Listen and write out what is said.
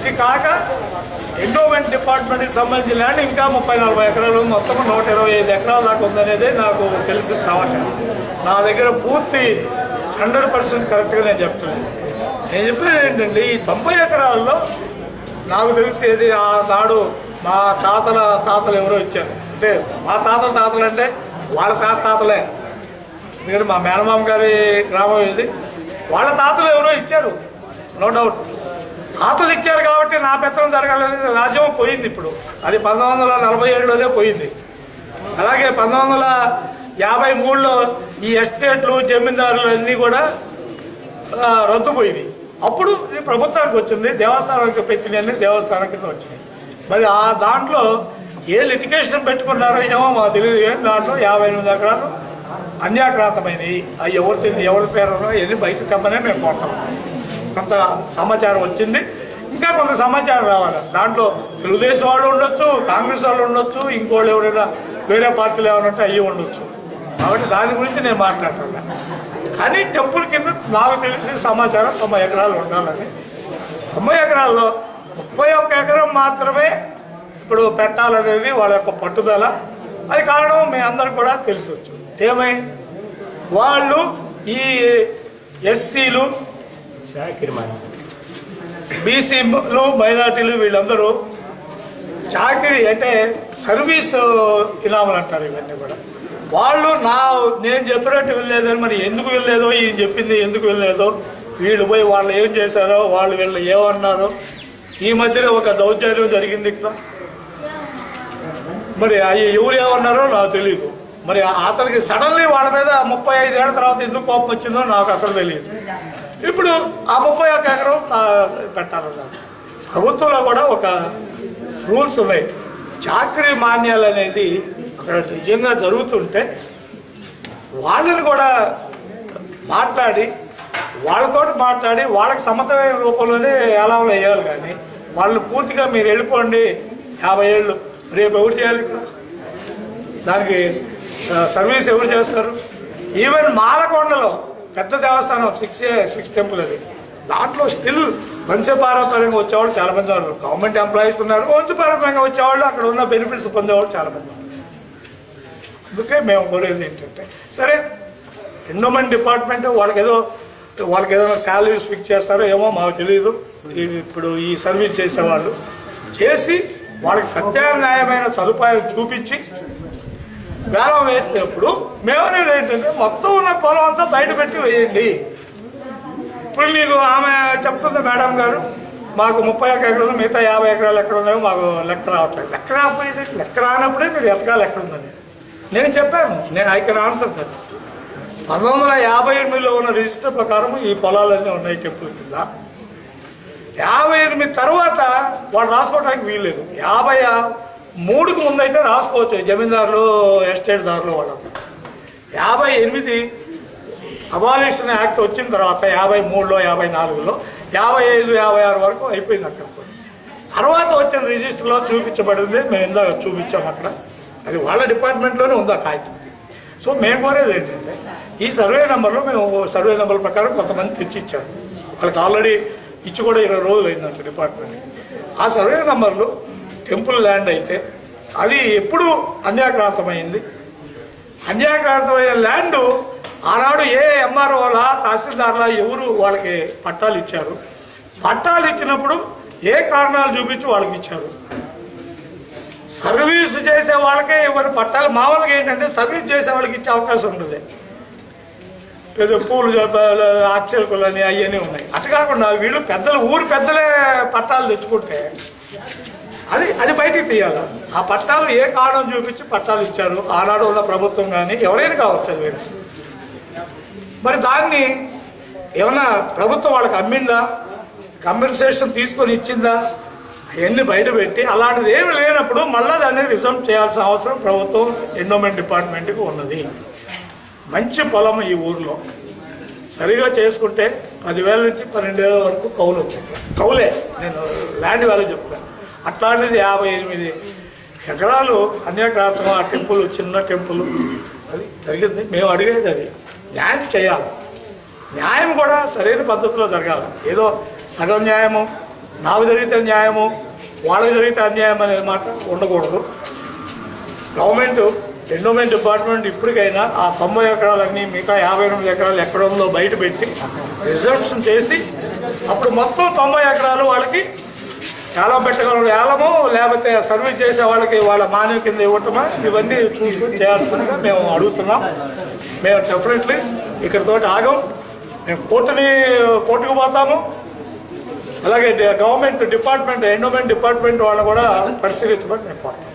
ఇది కాక ఎండోమెంట్ డిపార్ట్మెంట్కి సంబంధించిన ల్యాండ్ ఇంకా 30-40 ఎకరాలు, మొత్తం 125 ఎకరాల దాకా ఉందనేది నాకు తెలిసిన సమాచారం. నా దగ్గర పూర్తి 100% కరెక్ట్గా నేను చెప్తున్నాను. నేను చెప్పేది ఏంటంటే, ఈ 90 ఎకరాల్లో నాకు తెలిసేది నాడు మా తాతలు ఎవరో ఇచ్చారు. అంటే మా తాతలు అంటే వాళ్ళ తాతలే, ఎందుకంటే మా మేనమామ గారి గ్రామం ఇది. వాళ్ళ తాతలు ఎవరో ఇచ్చారు, నో డౌట్. తాతలు ఇచ్చారు కాబట్టి నా పెత్తనం జరగాలనేది రాజ్యం పోయింది. ఇప్పుడు అది 1947లోనే పోయింది. అలాగే 1953లో ఈ ఎస్టేట్లు, జమీందారులు అన్నీ కూడా రద్దుపోయింది. అప్పుడు ఇది ప్రభుత్వానికి వచ్చింది, దేవస్థానానికి పెట్టినవన్నీ దేవస్థానానికి వచ్చినాయి. మరి ఆ దాంట్లో ఏ లిటిగేషన్ పెట్టుకున్నారో ఏమో మాకు తెలియదు. దాంట్లో 58 ఎకరాలు అన్యాక్రాంతమైనవి. అవి ఎవరి పేరు ఎన్ని బయటకు తెమ్మనే మేము కోరుతాం. కొంత సమాచారం వచ్చింది, ఇంకా కొంత సమాచారం రావాలి. దాంట్లో తెలుగుదేశం వాళ్ళు ఉండొచ్చు, కాంగ్రెస్ వాళ్ళు ఉండొచ్చు, ఇంకోళ్ళు ఎవరైనా వేరే పార్టీలు ఏమైనా అయ్యి ఉండొచ్చు. కాబట్టి దాని గురించి నేను మాట్లాడుతున్నాను. కానీ టెంపుల్ కింద నాకు తెలిసిన సమాచారం 90 ఎకరాలు ఉండాలని. 90 ఎకరాల్లో 31 ఎకరం మాత్రమే ఇప్పుడు పెట్టాలనేది వాళ్ళ యొక్క పట్టుదల. అది కారణం మీ అందరికి కూడా తెలిసొచ్చు. ఏమై వాళ్ళు ఈ ఎస్సీలు, బీసీలు, మైనార్టీలు వీళ్ళందరూ చాకరీ అంటే సర్వీస్ ఇనాములు అంటారు. ఇవన్నీ కూడా వాళ్ళు నేను చెప్పినట్టు వెళ్ళలేదని, మరి ఎందుకు వెళ్ళలేదో, ఈయన చెప్పింది ఎందుకు వెళ్ళలేదో, వీళ్ళు పోయి వాళ్ళు ఏం చేశారో, వాళ్ళు వీళ్ళు ఏమన్నారో. ఈ మధ్యలో ఒక దౌర్జన్యం జరిగింది ఇక్కడ. మరి అవి ఎవరు ఏమన్నారో నాకు తెలియదు. మరి అతనికి సడన్లీ వాళ్ళ మీద 35 ఏళ్ల తర్వాత ఎందుకు కోపం వచ్చిందో నాకు అసలు తెలియదు. ఇప్పుడు ఆ 31 ఎకరం పెట్టాలన్నారు. ప్రభుత్వంలో కూడా ఒక రూల్స్ ఉన్నాయి. చాకరీ మాన్యాలు అనేది అక్కడ నిజంగా జరుగుతుంటే వాళ్ళని కూడా మాట్లాడి వాళ్ళకి సమతమైన రూపంలోనే ఎలాగో వేయాలి. కానీ వాళ్ళు పూర్తిగా మీరు వెళ్ళిపోండి 50 ఏళ్ళు, రేపు ఎవరు చేయాలి ఇక్కడ? దానికి సర్వీస్ ఎవరు చేస్తారు? ఈవెన్ మాలకొండలో పెద్ద దేవస్థానం 6 టెంపుల్ అది. దాంట్లో స్టిల్ వంశపారంపర్యంగా వచ్చేవాళ్ళు చాలామంది ఉన్నారు. గవర్నమెంట్ ఎంప్లాయీస్ ఉన్నారు, వంశపారంపర్యంగా వచ్చేవాళ్ళు, అక్కడ ఉన్న బెనిఫిట్స్ పొందేవాళ్ళు చాలామంది ఉన్నారు. అందుకే మేము కోరేది ఏంటంటే, సరే ఎండోమెంట్ డిపార్ట్మెంట్ వాళ్ళకి ఏదైనా శాలరీస్ ఫిక్స్ చేస్తారో ఏమో మాకు తెలియదు. ఇప్పుడు ఈ సర్వీస్ చేసేవాళ్ళు చేసి వాళ్ళకి ప్రత్యామ్నాయమైన సదుపాయం చూపించి వేలం వేసేటప్పుడు మేమనేది ఏంటంటే, మొత్తం ఉన్న పొలం అంతా బయట పెట్టి వేయండి. ఇప్పుడు నీకు ఆమె చెప్తుంది మేడం గారు, మాకు 31 ఎకరాలు, మిగతా 50 ఎకరాలు ఎక్కడ ఉన్నాయో మాకు లెక్క రావట్లేదు. లెక్క రానప్పుడే మీరు ఎతకాలి ఎక్కడ ఉందని నేను చెప్పాను. I can answer that. 1958లో ఉన్న రిజిస్టర్ ప్రకారం ఈ పొలాలన్నీ ఉన్నాయి టెంపుల్ కింద. 58 తర్వాత వాడు రాసుకోవడానికి వీల్లేదు. 53కు ముందైతే రాసుకోవచ్చు జమీందారులు, ఎస్టేట్ దారులు వాళ్ళంతా. 58 అబాలిషన్ యాక్ట్ వచ్చిన తర్వాత 53లో, 54లో, 55, 56 వరకు అయిపోయింది అక్కడ. తర్వాత వచ్చిన రిజిస్టర్లో చూపించబడింది. మేము ఇందాక చూపించాము అక్కడ. అది వాళ్ళ డిపార్ట్మెంట్లోనే ఉంది ఆ కాగితం. సో మేము కోరేది ఏంటంటే, ఈ సర్వే నెంబర్లో మేము సర్వే నెంబర్ ప్రకారం కొంతమంది తెచ్చి ఇచ్చారు. వాళ్ళకి ఆల్రెడీ ఇచ్చి కూడా 20 రోజులు అయిందంట డిపార్ట్మెంట్కి. ఆ సర్వే నెంబర్లు టెంపుల్ ల్యాండ్ అయితే అది ఎప్పుడు అన్యాక్రాంతమైంది. అన్యాక్రాంతమైన ల్యాండ్ ఆనాడు ఏ ఎంఆర్ఓలా, తహసీల్దార్లా ఎవరు వాళ్ళకి పట్టాలు ఇచ్చారు? పట్టాలు ఇచ్చినప్పుడు ఏ కారణాలు చూపించి వాళ్ళకి ఇచ్చారు? సర్వీస్ చేసే వాళ్ళకే ఎవరు పట్టాలు? మామూలుగా ఏంటంటే సర్వీస్ చేసే వాళ్ళకి ఇచ్చే అవకాశం ఉంటుంది. ఏదో పూలు ఆశ్చర్యకులని అవన్నీ ఉన్నాయి. అటు కాకుండా వీళ్ళు ఊరు పెద్దలే పట్టాలు తెచ్చుకుంటే అది బయటికి తీయాలి. ఆ పట్టాలు ఏ కారణం చూపించి పట్టాలు ఇచ్చారు? ఆనాడు ఉన్న ప్రభుత్వం కానీ ఎవరైనా కావచ్చు అది వేరే. మరి దాన్ని ఏమన్నా ప్రభుత్వం వాళ్ళకి అమ్మిందా? కంపెన్సేషన్ తీసుకొని ఇచ్చిందా? అవన్నీ బయట పెట్టి అలాంటిది ఏమి లేనప్పుడు మళ్ళీ దాన్ని రిజర్వ్ చేయాల్సిన అవసరం ప్రభుత్వం, ఎండోమెంట్ డిపార్ట్మెంట్కి ఉన్నది. మంచి పొలం ఈ ఊర్లో సరిగా చేసుకుంటే 10,000 నుంచి 12,000 వరకు కౌలే. నేను ల్యాండ్ వాల్యూ చెప్తాను. అట్లాంటిది 58 ఎకరాలు అన్యాక్రాంతం. ఆ టెంపుల్ చిన్న టెంపుల్ అది జరిగింది. మేము అడిగేది అది న్యాయం చేయాలి. న్యాయం కూడా సరైన పద్ధతిలో జరగాలి. ఏదో సగం న్యాయము, నాకు జరిగితే న్యాయము వాళ్ళకి జరిగితే అన్యాయం అనేది మాట ఉండకూడదు. గవర్నమెంట్ ఎండోమెంట్ డిపార్ట్మెంట్ ఇప్పటికైనా ఆ 90 ఎకరాలన్నీ మిగతా 58 ఎకరాలు ఎక్కడ ఉందో బయట పెట్టి రిజర్వేషన్ చేసి అప్పుడు మొత్తం 90 ఎకరాలు వాళ్ళకి ఏలం పెట్టగలరు, ఏలము లేకపోతే సర్వీస్ చేసే వాళ్ళకి వాళ్ళ మాన్యం కింద ఇవ్వటమా ఇవన్నీ చూసుకొని చేయాల్సిందిగా మేము అడుగుతున్నాం. మేము డెఫినెట్లీ ఇక్కడితోటి ఆగం. మేము కోర్టుకు పోతాము. అలాగే గవర్నమెంట్ డిపార్ట్మెంట్ ఎండోమెంట్ డిపార్ట్మెంట్ వాళ్ళు కూడా పరిశీలించమని నేను కోరుతాను.